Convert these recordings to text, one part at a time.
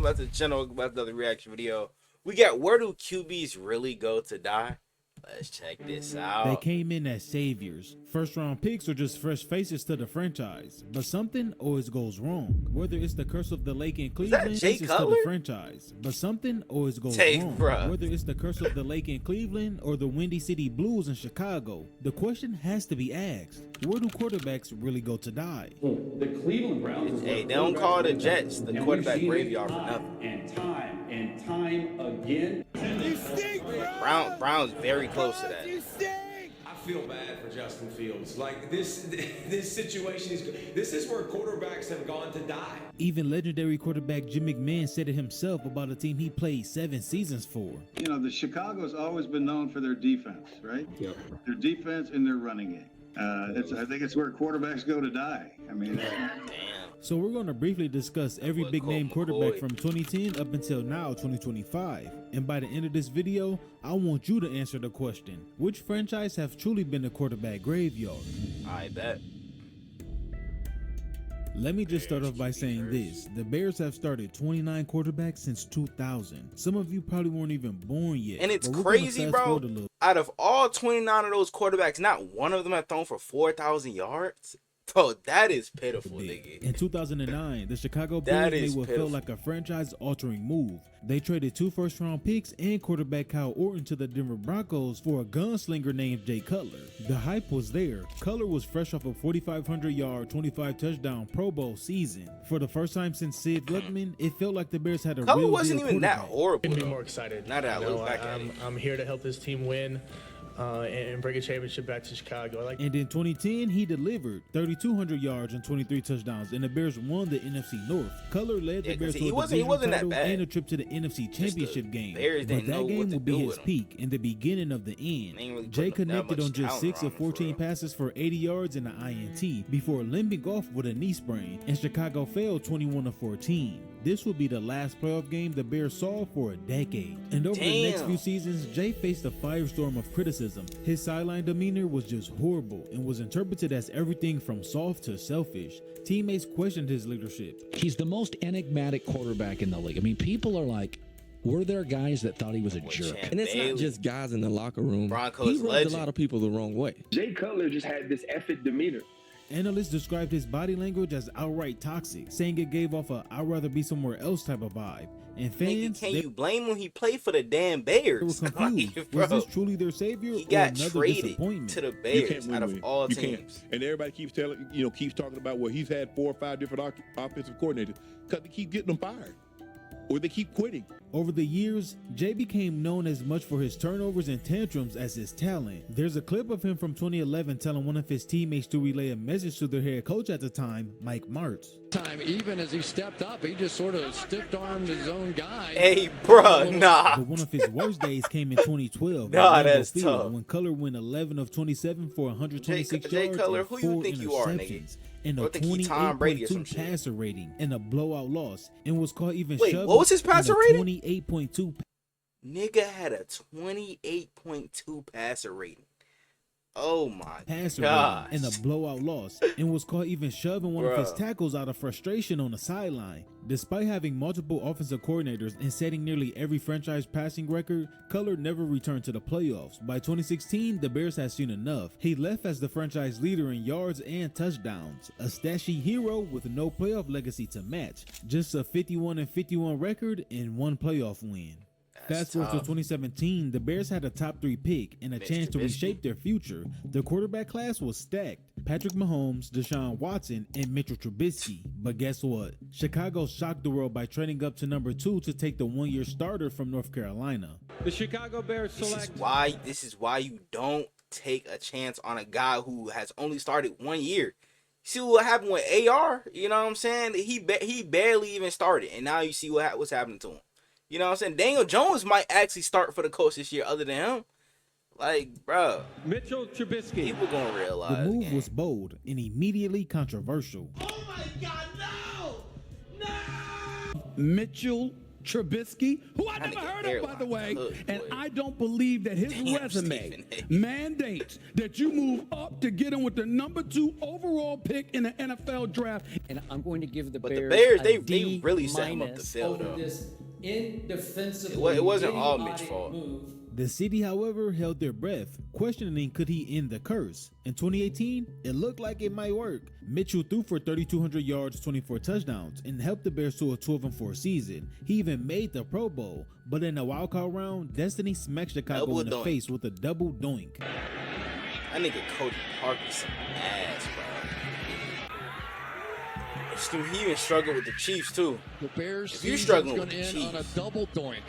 back to the channel. Welcome back to another reaction video. We got where do QBs really go to die? Let's check this out. They came in as saviors. First round picks are just fresh faces to the franchise. But something always goes wrong. Whether it's the curse of the lake in Cleveland, Jay faces to Cutler? the franchise. But something always goes wrong. Bruh. Whether it's the curse of the lake in Cleveland or the Windy City Blues in Chicago, the question has to be asked. Where do quarterbacks really go to die? The Cleveland Browns. Hey, they don't call the Jets the quarterback graveyard for nothing. And time again. You stink, bro. Brown's very close to that. You stink. I feel bad for Justin Fields. Like this situation this is where quarterbacks have gone to die. Even legendary quarterback Jim McMahon said it himself about a team he played 7 seasons for. You know, the Chicago's always been known for their defense, right? Yep. Their defense and their running game. I think it's where quarterbacks go to die. I mean, Damn. So we're going to briefly discuss every What big Colt name quarterback McCoy? from 2010 up until now 2025. And by the end of this video, I want you to answer the question, which franchise have truly been a quarterback graveyard? I bet. Let me just start off by saying this. The Bears have started 29 quarterbacks since 2000. Some of you probably weren't even born yet. And it's but we're gonna crazy, fast bro. forward a little. Out of all 29 of those quarterbacks, not one of them had thrown for 4,000 yards. Bro, that is pitiful, nigga. In 2009, the Chicago That Bears is made what pitiful. felt like a franchise-altering move. They traded 2 first-round picks and quarterback Kyle Orton to the Denver Broncos for a gunslinger named Jay Cutler. The hype was there. Cutler was fresh off a 4,500-yard, 25-touchdown Pro Bowl season. For the first time since Sid Luckman, it felt like the Bears had a Cutler real wasn't deal even that quarterback. horrible. Couldn't be though. more excited. Now that I You look know, back at it. I'm here to help this team win and bring a championship back to Chicago. And in 2010, he delivered 3,200 yards and 23 touchdowns, and the Bears won the NFC North. Cutler led the Yeah, 'cause Bears he to a wasn't division that title bad. and a trip to the NFC Championship game. Bears But didn't know that what game to would be do his with him. peak and the beginning of the end. They ain't really Jay putting that connected much on just talent 6 of around him, for 14 real. passes for 80 yards and an INT before limping off with a knee sprain, and Chicago fell 21 of 14. This would be the last playoff game the Bears saw for a decade. And over the next Damn. few seasons, Jay faced a firestorm of criticism. His sideline demeanor was just horrible and was interpreted as everything from soft to selfish. Teammates questioned his leadership. He's the most enigmatic quarterback in the league. I mean, people are like, were there guys that thought he was a jerk? Champ And it's Bailey, not just guys in the locker room. Broncos He rubbed legend. a lot of people the wrong way. Jay Cutler just had this epic demeanor. Analysts described his body language as outright toxic, saying it gave off a "I'd rather be somewhere else" type of vibe. And Nigga, fans, can they you blame him? He played for the damn were Bears. confused. Like, Was bro, this truly their savior he or got another traded disappointment? to the You Bears can't win out of with him. all You teams. can't. And everybody keeps keeps talking about, well, he's had 4 or 5 different offensive coordinators because they keep getting them fired or they keep quitting. Over the years, Jay became known as much for his turnovers and tantrums as his talent. There's a clip of him from 2011 telling one of his teammates to relay a message to their head coach at the time, Mike Martz. Time, even as he stepped up, he just sort of stiff-armed his own guy. Hey, bruh, nah. But one of his worst days came in 2012 Nah, at Lambeau that's Field, tough. when Cutler went 11 of 27 for 126 Jay yards Cutler, and who 4 you think you are, nigga? interceptions and I a think he Tom Brady or some 28.2 shit. passer rating in a blowout loss, and was caught even Wait, shoving what was his passer in a rating? 28.2 Nigga had a 28.2 passer rating. Oh my passer gosh. rating in a blowout loss, and was caught even shoving one of his Bruh. tackles out of frustration on the sideline. Despite having multiple offensive coordinators and setting nearly every franchise passing record, Cutler never returned to the playoffs. By 2016, the Bears had seen enough. He left as the franchise leader in yards and touchdowns, a stat sheet hero with no playoff legacy to match, just a 51-51 record and 1 playoff win. Fast forward to tough. 2017, the Bears had a top 3 pick and a Mr. chance to Trubisky. reshape their future. The quarterback class was stacked: Patrick Mahomes, Deshaun Watson, and Mitchell Trubisky. But guess what? Chicago shocked the world by trading up to number 2 to take the 1-year starter from North Carolina. The Chicago Bears select. This is why you don't take a chance on a guy who has only started 1 year. See what happened with AR? You know what I'm saying? He barely even started, and now you see what's happening to him. You know what I'm saying? Daniel Jones might actually start for the coach this year other than him. Like, bro, Mitchell Trubisky. people gonna The realize. move gang. was bold and immediately controversial. Oh my God, no! No! Mitchell Trubisky, who I That never nigga heard of, by the hairline way, good, and boy. I don't believe that his Damn, resume Stephen A. mandates that you move up to get him with the number 2 overall pick in the NFL draft. And I'm going to give the But Bears the Bears, a they D really set him up to minus fail, over though. this indefensible. It wasn't all Mitch's fault. Move. The city, however, held their breath, questioning could he end the curse. In 2018, it looked like it might work. Mitchell threw for 3,200 yards, 24 touchdowns, and helped the Bears to a 12-4 season. He even made the Pro Bowl, but in the wildcard round, Destiny smacked Chicago Double in the doink. face with a double doink. That nigga Cody Parker's some ass, bro. He even struggled with the Chiefs too. The Bears If you're season's struggling with gonna the end on a Chiefs, double doink.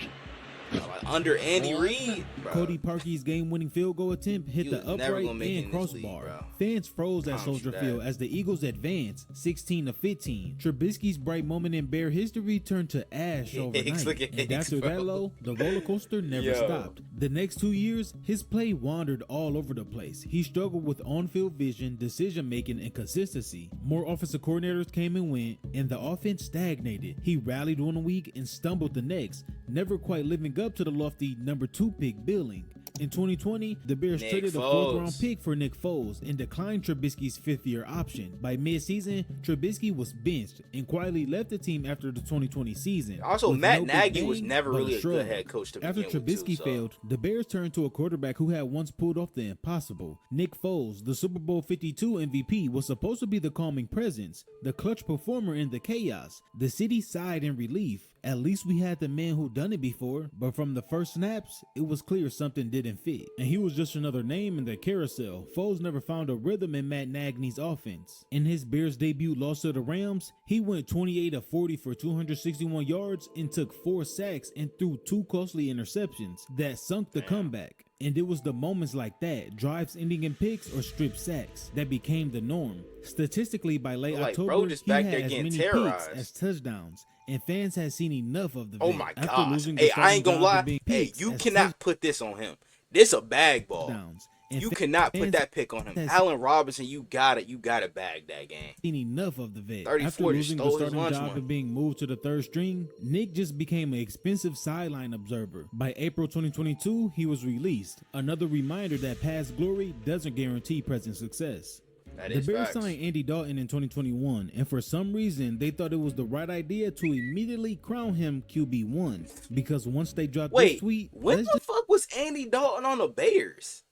like, under Andy Reid, bro. Cody Parkey's game-winning field goal attempt hit He the was never upright gonna make it and in this league, crossbar. bro. Fans froze at Promise you Soldier that. Field as the Eagles advanced 16-15. Trubisky's bright moment in Bear history turned to ash overnight, look at and Hicks, after that bro. low, the roller coaster never Yo. stopped. The next 2 years, his play wandered all over the place. He struggled with on-field vision, decision-making, and consistency. More offensive coordinators came and went, and the offense stagnated. He rallied 1 week and stumbled the next, never quite living up to the lofty number 2 pick billing. In 2020, the Bears Nick traded a Foles. 4th-round pick for Nick Foles and declined Trubisky's 5th-year option. By mid-season, Trubisky was benched and quietly left the team after the 2020 season. Also, with Matt no big Nagy was bang, never but really a good shrug. head coach to After begin with, Trubisky too, so. failed, the Bears turned to a quarterback who had once pulled off the impossible. Nick Foles, the Super Bowl 52 MVP, was supposed to be the calming presence, the clutch performer in the chaos. The city sighed in relief. At least we had the man who done it before, but from the first snaps, it was clear something didn't fit. And he was just another name in the carousel. Foles never found a rhythm in Matt Nagy's offense. In his Bears debut loss to the Rams, he went 28 of 40 for 261 yards and took 4 sacks and threw 2 costly interceptions that sunk the comeback. And it was the moments like that, drives ending in picks or strip sacks, that became the norm. Statistically, by late Like, October, bro just he back had there as getting many terrorized. picks as touchdowns, and fans had seen enough of the Oh vet. my After gosh. losing the Hey, I starting ain't gonna job lie. and being Hey, picked you as cannot put this on him. This a bag ball. touchdowns. And You fa- cannot put fans that pick on him. has Allen Robinson, you gotta bag that game. seen enough of the vet. 30, After 40 losing the stole his starting lunch job money. and being moved to the 3rd string, Nick just became an expensive sideline observer. By April 2022, he was released. Another reminder that past glory doesn't guarantee present success. That The is Bears facts. signed Andy Dalton in 2021, and for some reason, they thought it was the right idea to immediately crown him QB1. Because once they dropped this Wait, tweet, when let's the fuck was Andy Dalton on the Bears?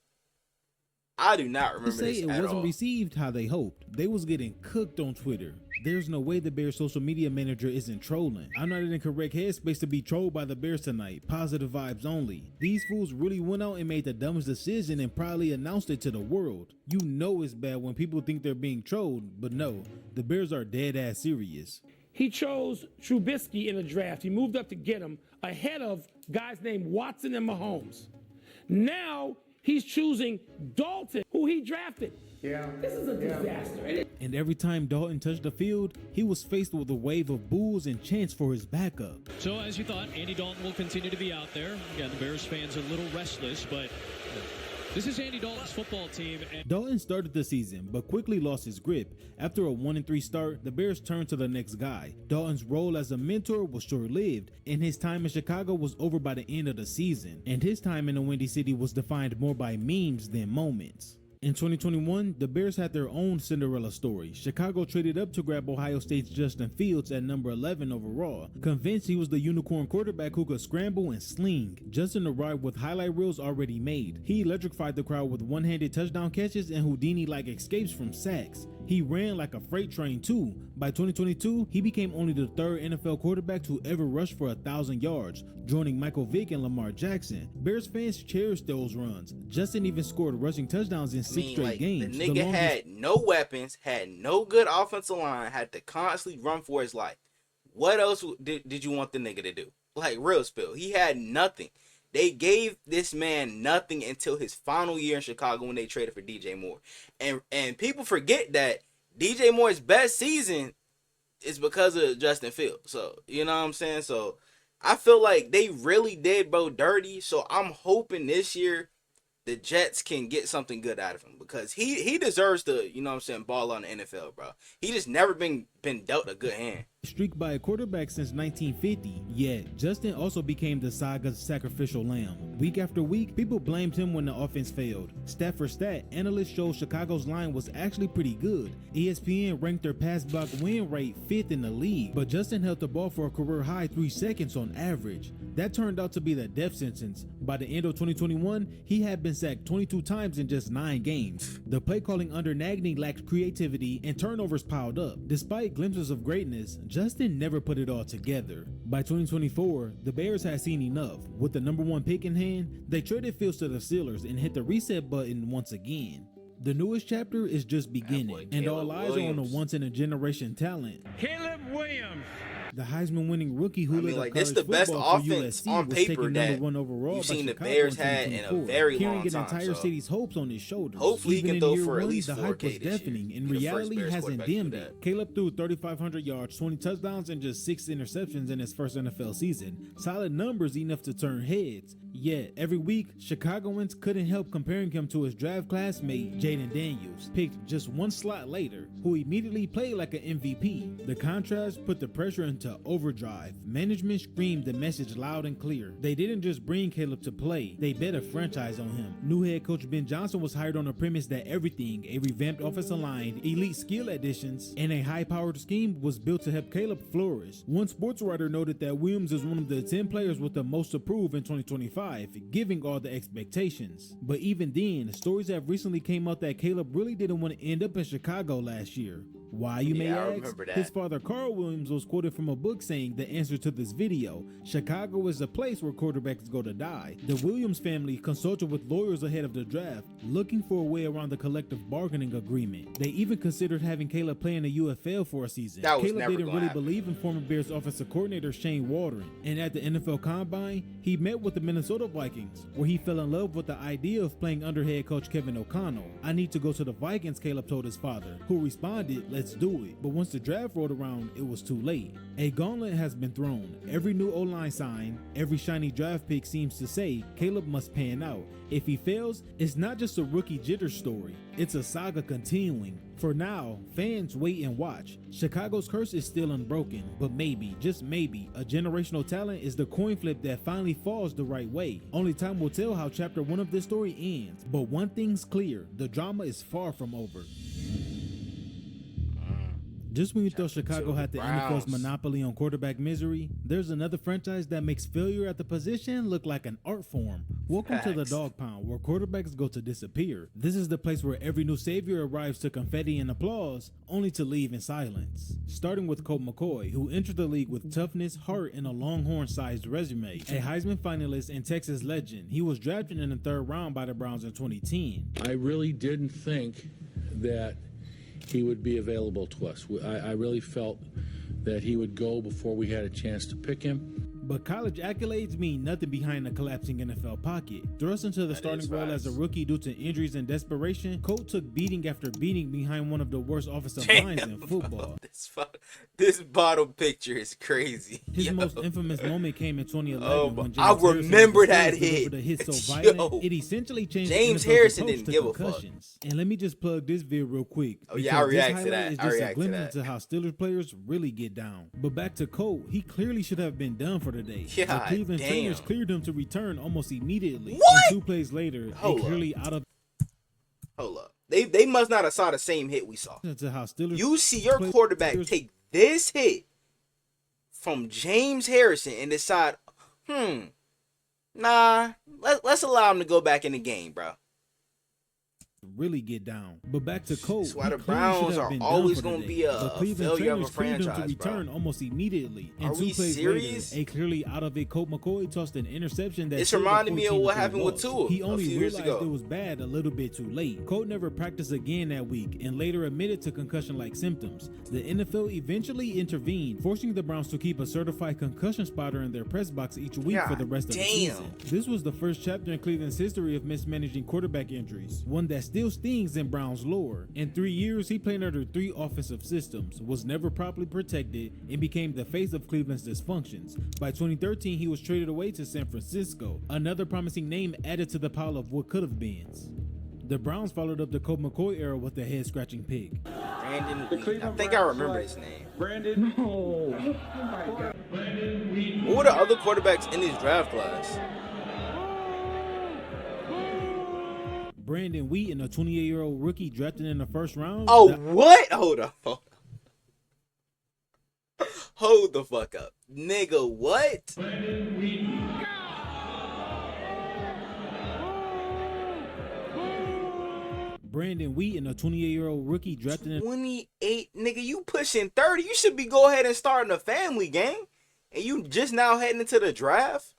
I do not remember say this it at wasn't all. received how they hoped. They was getting cooked on Twitter. There's no way the Bears social media manager isn't trolling. I'm not in the correct headspace to be trolled by the Bears tonight. Positive vibes only. These fools really went out and made the dumbest decision and probably announced it to the world. You know it's bad when people think they're being trolled, but no, the Bears are dead ass serious. He chose Trubisky in the draft. He moved up to get him ahead of guys named Watson and Mahomes. Now he's choosing Dalton, who he drafted. Yeah. This is a disaster. And every time Dalton touched the field, he was faced with a wave of boos and chants for his backup. So as you thought, Andy Dalton will continue to be out there. Again, the Bears fans a little restless, but this is Andy Dalton's football team. And Dalton started the season, but quickly lost his grip. After a 1-3 start, the Bears turned to the next guy. Dalton's role as a mentor was short-lived, and his time in Chicago was over by the end of the season. And his time in the Windy City was defined more by memes than moments. In 2021, the Bears had their own Cinderella story. Chicago traded up to grab Ohio State's Justin Fields at number 11 overall, convinced he was the unicorn quarterback who could scramble and sling. Justin arrived with highlight reels already made. He electrified the crowd with one-handed touchdown catches and Houdini-like escapes from sacks. He ran like a freight train too. By 2022, he became only the 3rd NFL quarterback to ever rush for 1,000 yards, joining Michael Vick and Lamar Jackson. Bears fans cherished those runs. Justin even scored rushing touchdowns in 6 straight games. The nigga had no weapons, had no good offensive line, had to constantly run for his life. What else did you want the nigga to do? Like, real spill. He had nothing. They gave this man nothing until his final year in Chicago when they traded for DJ Moore. And people forget that DJ Moore's best season is because of Justin Fields. So, you know what I'm saying? So, I feel like they really did bro dirty. So, I'm hoping this year the Jets can get something good out of him because he deserves to, you know what I'm saying, ball on the NFL, bro. He just never been dealt a good hand. streak by a quarterback since 1950. Yet, Justin also became the saga's sacrificial lamb. Week after week, people blamed him when the offense failed. Stat for stat, analysts showed Chicago's line was actually pretty good. ESPN ranked their pass block win rate 5th in the league, but Justin held the ball for a career high 3 seconds on average. That turned out to be the death sentence. By the end of 2021, he had been sacked 22 times in just 9 games. The play calling under Nagy lacked creativity and turnovers piled up. Despite glimpses of greatness, Justin never put it all together. By 2024, the Bears had seen enough. With the number 1 pick in hand, they traded Fields to the Steelers and hit the reset button once again. The newest chapter is just beginning, and all eyes are on the once-in-a-generation talent, Caleb Williams. the Heisman-winning rookie who led like, up this college the best football for offense USC, on was paper taken that number 1 overall you've by seen the Chicago Bears in had in a 2024, very carrying long an time, entire so city's hopes on his shoulders. hopefully he Even can in throw year for at 1, least the 4K hype was this year. deafening. In Be the first reality, Bears hasn't quarterback to do dimmed that. it. Caleb threw 3,500 yards, 20 touchdowns, and just 6 interceptions in his first NFL season. Solid numbers enough to turn heads. Yet, every week, Chicagoans couldn't help comparing him to his draft classmate, Jaden Daniels, picked just 1 slot later, who immediately played like an MVP. The contrast put the pressure into overdrive. Management screamed the message loud and clear. They didn't just bring Caleb to play, they bet a franchise on him. New head coach Ben Johnson was hired on the premise that everything, a revamped offensive line, elite skill additions, and a high-powered scheme was built to help Caleb flourish. One sports writer noted that Williams is one of the 10 players with the most to prove in 2025, giving all the expectations. But even then, stories have recently came out that Caleb really didn't want to end up in Chicago last year. Why, you may I ask? remember that. His father Carl Williams was quoted from a book saying the answer to this video: Chicago is a place where quarterbacks go to die. The Williams family consulted with lawyers ahead of the draft, looking for a way around the collective bargaining agreement. They even considered having Caleb play in the UFL for a season. That was Caleb never didn't gonna really happen. believe in former Bears offensive coordinator Shane Waldron, and at the NFL Combine, he met with the Minnesota Vikings, where he fell in love with the idea of playing under head coach Kevin O'Connell. "I need to go to the Vikings," Caleb told his father, who responded, "Let's do it." But once the draft rolled around, it was too late. A gauntlet has been thrown. Every new O-line sign, every shiny draft pick seems to say Caleb must pan out. If he fails, it's not just a rookie jitter story, it's a saga continuing. For now, fans wait and watch. Chicago's curse is still unbroken, but maybe, just maybe, a generational talent is the coin flip that finally falls the right way. Only time will tell how chapter 1 of this story ends, but one thing's clear: the drama is far from over. Just when you thought Chicago had the NFL's monopoly on quarterback misery, there's another franchise that makes failure at the position look like an art form. Welcome to the Dog Pound, where quarterbacks go to disappear. This is the place where every new savior arrives to confetti and applause, only to leave in silence. Starting with Colt McCoy, who entered the league with toughness, heart, and a Longhorn-sized resume. A Heisman finalist and Texas legend, he was drafted in the 3rd round by the Browns in 2010. I really didn't think that he would be available to us. I really felt that he would go before we had a chance to pick him. But college accolades mean nothing behind a collapsing NFL pocket. Thrust into the starting role as a rookie due to injuries and desperation, Colt took beating after beating behind one of the worst offensive lines in football. This bottom picture is crazy. His most infamous moment came in 2011 when I James Harrison remember was that delivered hit. a hit so Yo. violent, it essentially changed James the NFL's Harrison approach didn't to give a fuck. concussions. And let me just plug this vid real quick. Oh, yeah, I because this react to highlight that. is I just a react to glimpse that. into how Steelers players really get down. But back to Colt, he clearly should have been done for the day. The God Cleveland damn. trainers cleared him to return almost immediately. What? And 2 plays later, Hold a up. clearly out of Hold up. They must not have saw the same hit we saw. to how Steelers You see your quarterback take this hit from James Harrison and decide, nah, let's allow him to go back in the game, bro. really get down. But back to Colt, That's why he the clearly Browns should have are been done always for the gonna day. be a The Cleveland failure of a trainers cleared him to franchise, bro. return almost immediately. And Are 2 we plays serious? later, a clearly out of it Colt McCoy tossed an interception that It's sealed the reminding me of 14-3 what happened with loss. Tua He a only few years realized ago. it was bad a little bit too late. Colt never practiced again that week and later admitted to concussion-like symptoms. The NFL eventually intervened, forcing the Browns to keep a certified concussion spotter in their press box each week for the rest of the season. This was the first chapter in Cleveland's history of mismanaging quarterback injuries, one that still stings in Browns lore. In 3 years, he played under 3 offensive systems, was never properly protected, and became the face of Cleveland's dysfunctions. By 2013, he was traded away to San Francisco, another promising name added to the pile of what could have beens. The Browns followed up the Colt McCoy era with a head-scratching pick. Brandon Wheat. I think I remember his name. Brandon. No. Oh my God. Who were the other quarterbacks in this draft class? Brandon Wheaton, a 28-year-old rookie drafted in the first round. Oh, what? Hold up. Hold the fuck up. Nigga, what? Brandon Wheaton, a 28-year-old rookie drafted in 28, nigga, you pushing 30. You should be go ahead and starting a family game. And you just now heading into the draft?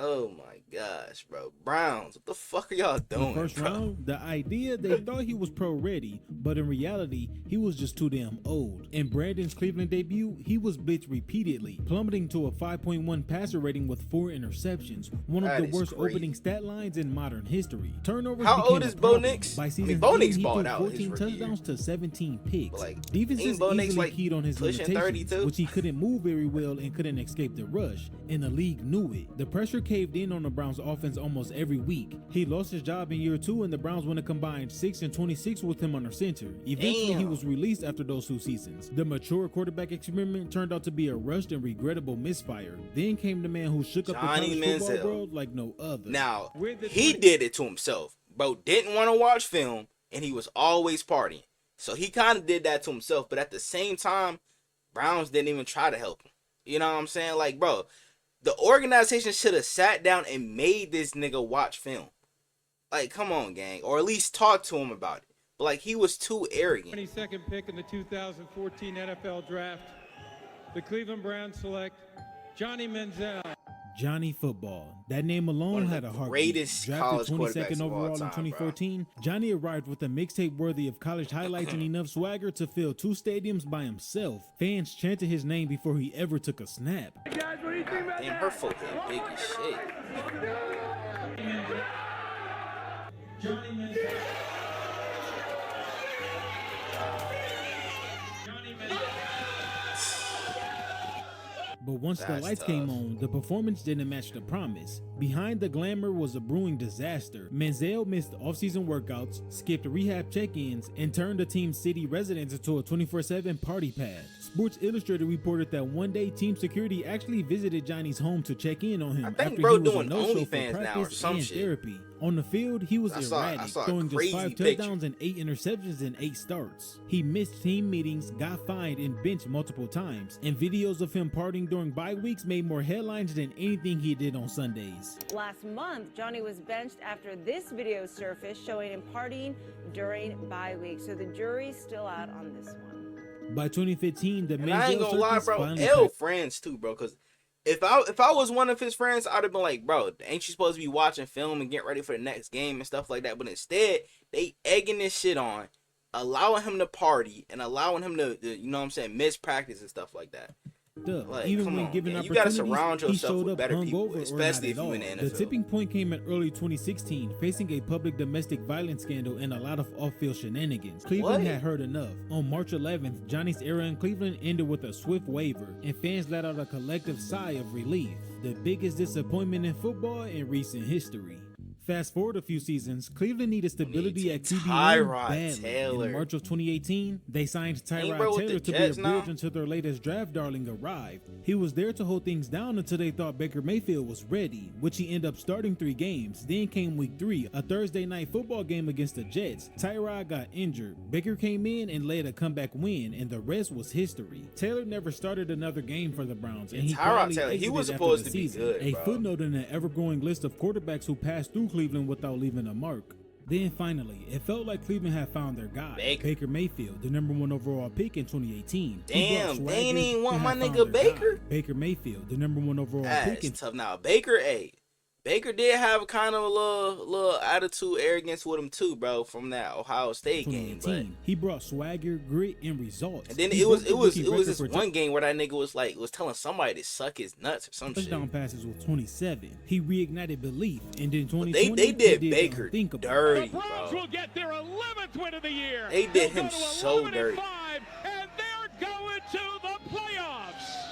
Oh my gosh, bro. Browns, what the fuck are y'all doing, the first bro? round. The idea, they thought he was pro ready, but in reality, he was just too damn old. In Brandon's Cleveland debut, he was blitzed repeatedly, plummeting to a 5.1 passer rating with 4 interceptions, one of That the is worst crazy. opening stat lines in modern history. Turnovers How became old a is Bo problem. Nix? By I season mean, Bo Nix he balled threw out his 14 rookie year. touchdowns to 17 picks. Like, Defenses ain't Bo Nix, easily like, keyed on his pushing limitations, 32? which he couldn't move very well and couldn't escape the rush, and the league knew it. The pressure caved in on the Browns offense almost every week. He lost his job in year 2, and the Browns went a combined 6-26 with him under center. Eventually, he Damn. was released after those 2 seasons. The mature quarterback experiment turned out to be a rushed and regrettable misfire. Then came the man who shook up the Johnny college football Manziel. world like no other. Now, he did it to himself. Bro didn't want to watch film, and he was always partying. So he kind of did that to himself, but at the same time, Browns didn't even try to help him. You know what I'm saying? Like, bro, the organization should have sat down and made this nigga watch film. Like, come on, gang. Or at least talk to him about it. But, like, he was too arrogant. 22nd pick in the 2014 NFL Draft. The Cleveland Browns select Johnny Manziel. Johnny Football. That name alone had a heartbeat. greatest college Drafted 22nd quarterbacks of all overall in time, 2014, Johnny arrived with a mixtape worthy of college highlights and enough swagger to fill 2 stadiums by himself. Fans chanted his name before he ever took a snap. Damn, her foot hit big as shit. Johnny Manziel. But once the That's lights tough. came on, the performance didn't match the promise. Behind the glamour was a brewing disaster. Manziel missed off-season workouts, skipped rehab check-ins, and turned the team's city residence into a 24/7 party pad. Sports Illustrated reported that one day team security actually visited Johnny's home to check in on him I think after bro he was doing a no-show for OnlyFans now or practice some and shit. therapy. On the field, he was I saw a erratic, throwing just crazy 5 picture. touchdowns and 8 interceptions in 8 starts. He missed team meetings, got fined, and benched multiple times. And videos of him partying during bye weeks made more headlines than anything he did on Sundays. Last month, Johnny was benched after this video surfaced showing him partying during bye week. So the jury's still out on this one. By 2015, the And I ain't Manziel gonna lie, circus bro. finally L packed- friends too, bro. Cause if I was one of his friends, I'd have been like, bro, ain't you supposed to be watching film and getting ready for the next game and stuff like that? But instead, they egging this shit on, allowing him to party and allowing him to you know what I'm saying, miss practice and stuff like that. Like, Even even when on, given man. You gotta opportunities, surround he yourself showed with up better people, hungover or especially not if at you all. in the The NFL. tipping point came in early 2016, facing a public domestic violence scandal and a lot of off-field shenanigans. Cleveland What? had heard enough. On March 11th, Johnny's era in Cleveland ended with a swift waiver, and fans let out a collective sigh of relief. The biggest disappointment in football in recent history. Fast forward a few seasons, Cleveland needed stability at QB1 Tyrod badly. Taylor. In March of 2018, they signed Ain't bro Tyrod with Taylor the to be a Jets bridge now? until their latest draft darling arrived. He was there to hold things down until they thought Baker Mayfield was ready, which he ended up starting 3 games. Then came week 3, a Thursday night football game against the Jets. Tyrod got injured. Baker came in and led a comeback win, and the rest was history. Taylor never started another game for the Browns, and he Tyrod quietly Taylor, he exited was after supposed the to be season. good, A bro. footnote in an ever-growing list of quarterbacks who passed through Cleveland without leaving a mark. Then finally, it felt like Cleveland had found their guy, Baker Mayfield, the #1 overall pick in 2018. He Damn, brought they swagger ain't even want and my had found nigga their guy. Baker? Baker Mayfield, the #1 overall pick in That's tough. Now Baker, Baker did have kind of a little attitude, arrogance with him too, bro, from that Ohio State game. But 2018. He brought swagger, grit, and results. and then He it was broke the rookie this record for one game where that nigga was telling somebody to suck his nuts or some shit. touchdown passes with 27. He reignited belief, and then 2020 They did he Baker the unthinkable. dirty, Browns bro. will get their 11th win of the year. They did They'll him go to so 11 dirty. and 5, and they're going to the playoffs.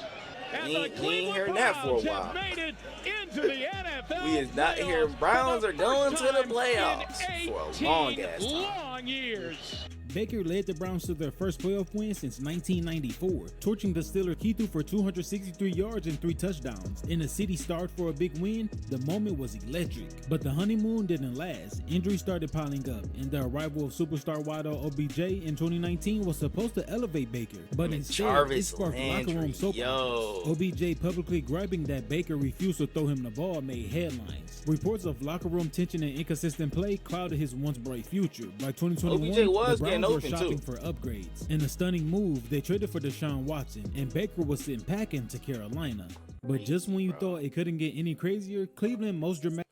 And We the ain't Cleveland hearing that for a Browns while. have made it into the NFL. We is not hearing playoffs Browns for are going to the first time playoffs in for a long 18 ass time. long years. Baker led the Browns to their first playoff win since 1994, torching the Steelers. He threw for 263 yards and 3 touchdowns. And the city starved for a big win. The moment was electric. But the honeymoon didn't last. Injuries started piling up, and the arrival of superstar wideout OBJ in 2019 was supposed to elevate Baker. But instead, it sparked locker room soap operas. OBJ publicly griping that Baker refused to throw him the ball made headlines. Reports of locker room tension and inconsistent play clouded his once bright future. By 2021, OBJ was the getting Browns were open shopping too. for upgrades. In a stunning move, they traded for Deshaun Watson, and Baker was sent packing to Carolina. But just when you thought it couldn't get any crazier, Cleveland most dramatic.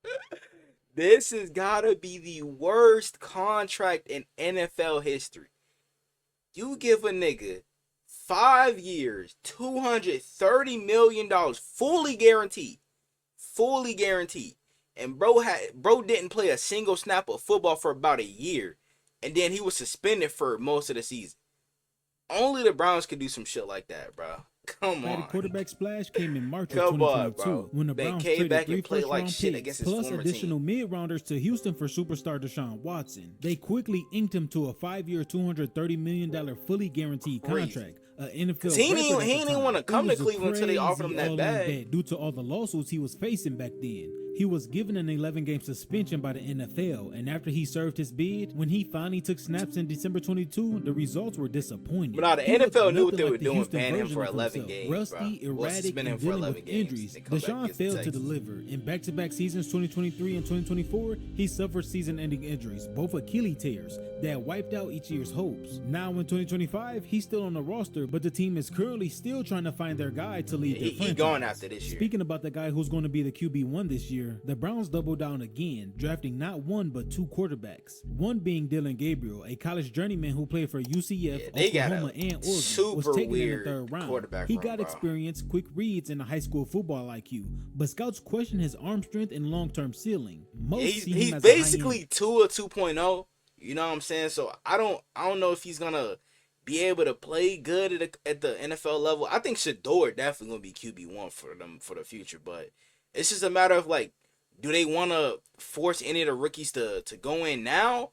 This has gotta be the worst contract in NFL history. You give a nigga 5 years, $230 million, fully guaranteed. And bro didn't play a single snap of football for about a year. And then he was suspended for most of the season. Only the Browns could do some shit like that, bro. Come on. The quarterback splash came in March of Come on, 2022 bro. when the They Browns came traded back 3 and played like first-round shit picks against his plus former additional team. mid-rounders to Houston for superstar Deshaun Watson. They quickly inked him to a 5-year, $230 million fully guaranteed Crazy. contract. NFL He record at the didn't time. want to come It to was a Cleveland until they offered him crazy that all-in bag. bet due to all the lawsuits he was facing back then. He was given an 11-game suspension by the NFL, and after he served his bid, when he finally took snaps in December 22, the results were disappointing. But now the He looked NFL knew what nothing they were like the doing, Houston banning him version for of 11 himself. games, Rusty, bro. Well, erratic, suspend him and for dealing 11 with games, injuries. then come back Deshaun against the failed to Texans. deliver. In back-to-back seasons, 2023 and 2024, he suffered season-ending injuries, both Achilles tears, that wiped out each year's hopes. Now in 2025, he's still on the roster, but the team is currently still trying to find their guy to lead their franchise. He going after this year. Speaking about the guy who's going to be the QB1 this year, the Browns doubled down again, drafting not one but 2 quarterbacks. One being Dylan Gabriel, a college journeyman who played for UCF, they got Oklahoma, a and Oregon. super Was taken weird in the 3rd round. quarterback He room, got bro. experience, quick reads, and a high school football IQ, but scouts question his arm strength and long-term ceiling. Most see him He's as basically Tua 2.0. You know what I'm saying? So I don't know if he's gonna be able to play good at the NFL level. I think Shador definitely gonna be QB1 for them for the future, but it's just a matter of like, do they want to force any of the rookies to go in now,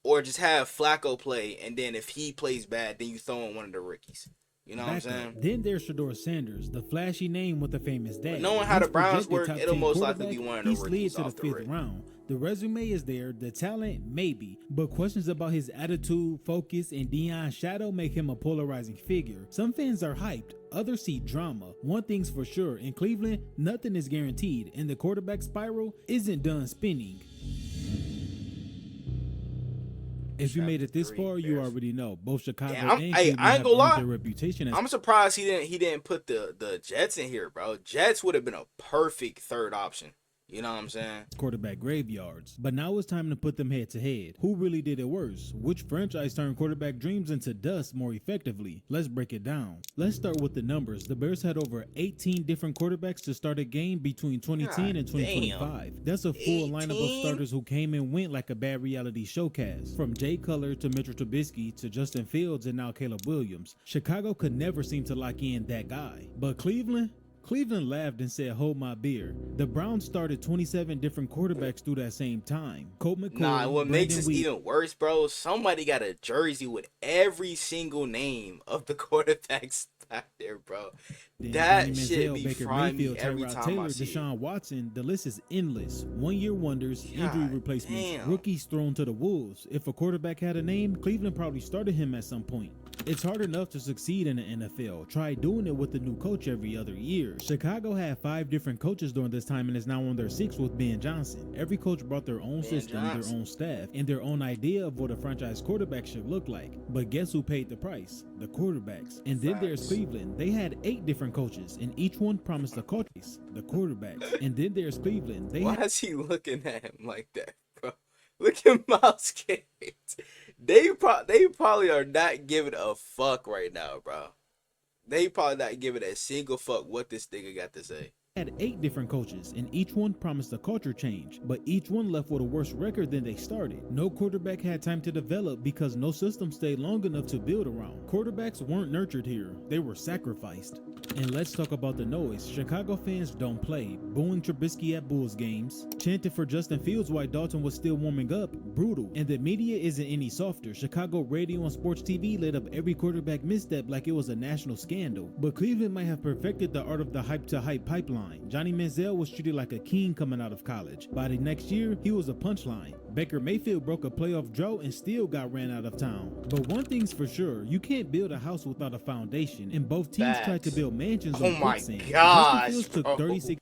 or just have Flacco play, and then if he plays bad, then you throw in one of the rookies? You know what I'm saying? Then there's Shador Sanders, the flashy name with the famous dad. But knowing how He's the Browns projected work, top it'll 10 most likely quarterback. be one of the He slid rookies to the off the 5th rip. round. The resume is there, the talent maybe, but questions about his attitude, focus, and Deion shadow make him a polarizing figure. Some fans are hyped, others see drama. One thing's for sure, in Cleveland, nothing is guaranteed, and the quarterback spiral isn't done spinning. If you made it this far, you already know both Chicago and Cleveland I ain't have gonna earned lie. their reputation as I'm surprised he didn't put the Jets in here, bro. Jets would have been a perfect third option. You know what I'm saying? quarterback graveyards. But now it's time to put them head to head. Who really did it worse? Which franchise turned quarterback dreams into dust more effectively? Let's break it down. Let's start with the numbers. The Bears had over 18 different quarterbacks to start a game between 2010 and 2025. That's a full lineup of starters who came and went like a bad reality showcast. From Jay Cutler to Mitchell Trubisky to Justin Fields and now Caleb Williams. Chicago could never seem to lock in that guy. But Cleveland laughed and said, hold my beer. The Browns started 27 different quarterbacks through that same time. Colt McCoy, Nah, what makes Brandon this Wheat- even worse, bro, somebody got a jersey with every single name of the quarterbacks back there, bro. Then That Johnny shit Manziel, be Baker frying me Mayfield, every Tyrod time Taylor, I see it. Deshaun Watson, the list is endless. 1-year wonders, injury God replacements, damn. rookies thrown to the wolves. If a quarterback had a name, Cleveland probably started him at some point. It's hard enough to succeed in the NFL. Try doing it with a new coach every other year. Chicago had 5 different coaches during this time and is now on their 6th with Ben Johnson. Every coach brought their own system, their own staff, and their own idea of what a franchise quarterback should look like. But guess who paid the price? The quarterbacks. And then there's Cleveland. They had 8 different coaches, and each one promised a coach. The quarterbacks. And then there's Cleveland. They Why had is he looking at him like that, bro? Look at Miles Garrett. They probably are not giving a fuck right now, bro. They probably not giving a single fuck what this nigga got to say. Had 8 different coaches, and each one promised a culture change, but each one left with a worse record than they started. No quarterback had time to develop because no system stayed long enough to build around. Quarterbacks weren't nurtured here, they were sacrificed. And let's talk about the noise. Chicago fans don't play, booing Trubisky at Bulls games, chanted for Justin Fields while Dalton was still warming up, brutal. And the media isn't any softer. Chicago radio and sports TV lit up every quarterback misstep like it was a national scandal. But Cleveland might have perfected the art of the hype to hype pipeline. Johnny Manziel was treated like a king coming out of college. By the next year, he was a punchline. Baker Mayfield broke a playoff drought and still got ran out of town. But one thing's for sure, you can't build a house without a foundation, and both teams tried to build mansions on quicksand. Gosh, Justin Fields took 36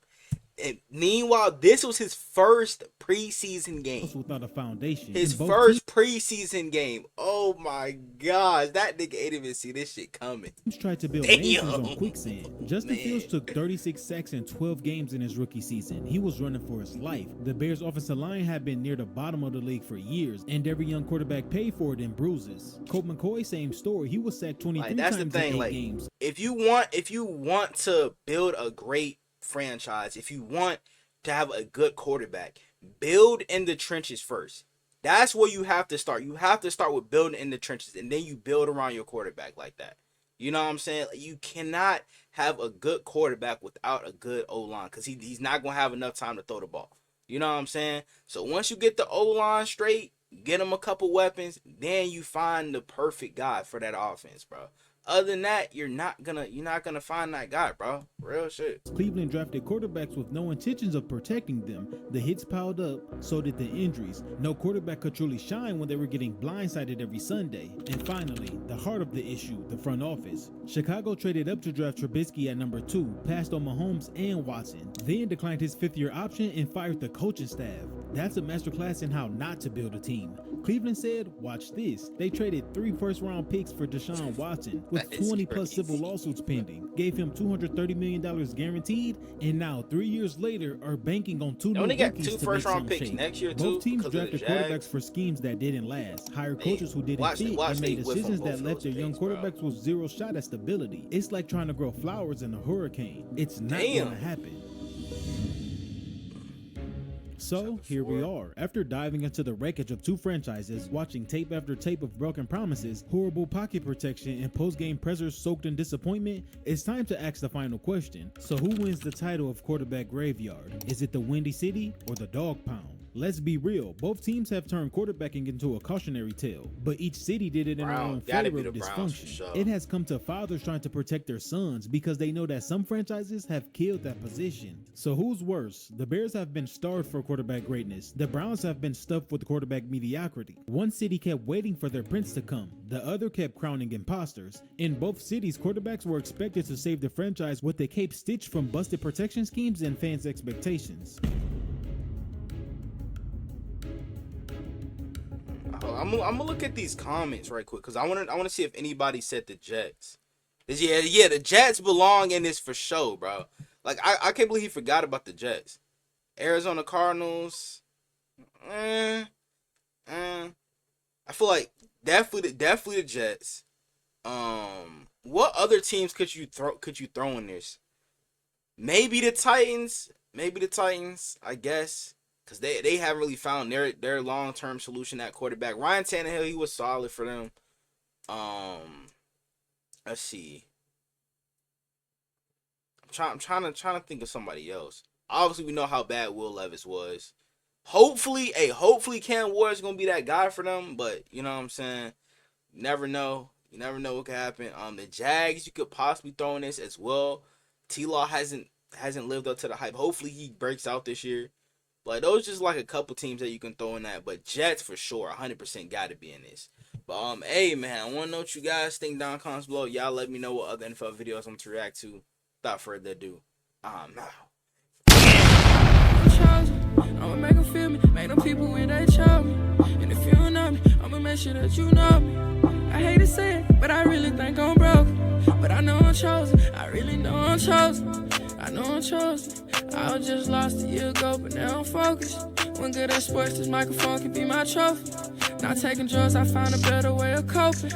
And meanwhile, this was his first preseason game. Without a foundation. His first preseason game. Oh my gosh, that nigga ain't even see this shit coming. Teams tried to build mansions on quicksand. Justin Fields took 36 sacks in 12 games in his rookie season. He was running for his life. The Bears' offensive line had been near the bottom of the league for years, and every young quarterback paid for it in bruises. Colt McCoy, same story. He was sacked 23 that's times the thing, in 8 games. If you want to build a great franchise, if you want to have a good quarterback, build in the trenches first. That's where you have to start. You have to start with building in the trenches, and then you build around your quarterback like that. You know what I'm saying? You cannot have a good quarterback without a good O-line, because he's not going to have enough time to throw the ball. You know what I'm saying? So once you get the O-line straight, get him a couple weapons, then you find the perfect guy for that offense, bro. Other than that, you're not gonna find that guy, bro. Real shit. Cleveland drafted quarterbacks with no intentions of protecting them. The hits piled up, so did the injuries. No quarterback could truly shine when they were getting blindsided every Sunday. And finally, the heart of the issue, the front office. Chicago traded up to draft Trubisky at number 2, passed on Mahomes and Watson, then declined his 5th-year option and fired the coaching staff. That's a masterclass in how not to build a team. Cleveland said, watch this. They traded 3 first-round picks for Deshaun Watson with 20-plus civil lawsuits pending, gave him $230 million guaranteed, and now 3 years later are banking on 2 new only got rookies 2 to first-round make picks some next year shape. too. Both teams drafted quarterbacks for schemes that didn't last, hired coaches who didn't fit, and made decisions that left their young quarterbacks with 0 shot at stability. It's like trying to grow flowers in a hurricane. It's not gonna happen. So here we are. After diving into the wreckage of 2 franchises, watching tape after tape of broken promises, horrible pocket protection, and post-game pressures soaked in disappointment, it's time to ask the final question. So who wins the title of quarterback graveyard? Is it the Windy City or the Dog Pound? Let's be real, both teams have turned quarterbacking into a cautionary tale, but each city did it in their own flavor of dysfunction. It has come to fathers trying to protect their sons because they know that some franchises have killed that position. So who's worse? The Bears have been starved for quarterback greatness. The Browns have been stuffed with quarterback mediocrity. One city kept waiting for their prince to come. The other kept crowning imposters. In both cities, quarterbacks were expected to save the franchise with a cape stitched from busted protection schemes and fans' expectations. I'm gonna look at these comments right quick because I want to see if anybody said the Jets. Yeah, the Jets belong in this for sure, bro. Like I can't believe he forgot about the Jets. Arizona Cardinals. I feel like definitely the Jets. What other teams could you throw in this? Maybe the Titans. I guess. Because they haven't really found their long-term solution at quarterback. Ryan Tannehill, he was solid for them. Let's see. I'm trying to think of somebody else. Obviously, we know how bad Will Levis was. Hopefully Cam Ward is going to be that guy for them. But, you know what I'm saying? You never know. You never know what could happen. The Jags, you could possibly throw in this as well. T-Law hasn't lived up to the hype. Hopefully, he breaks out this year. But those just like a couple teams that you can throw in that. But Jets for sure, 100% got to be in this. But hey man, I want to know what you guys think down in the comments below. Y'all let me know what other NFL videos I'm to react to. Without further ado, I'm out. I'ma make them feel me, make them people when they show me. And if you don't know me, I'ma make sure that you know me. I hate to say it, but I really think I'm broke. But I know I'm chosen, I really know I'm chosen. I know I'm chosen. I was just lost a year ago, but now I'm focused. When good at sports, this microphone can be my trophy. Not taking drugs, I found a better way of coping.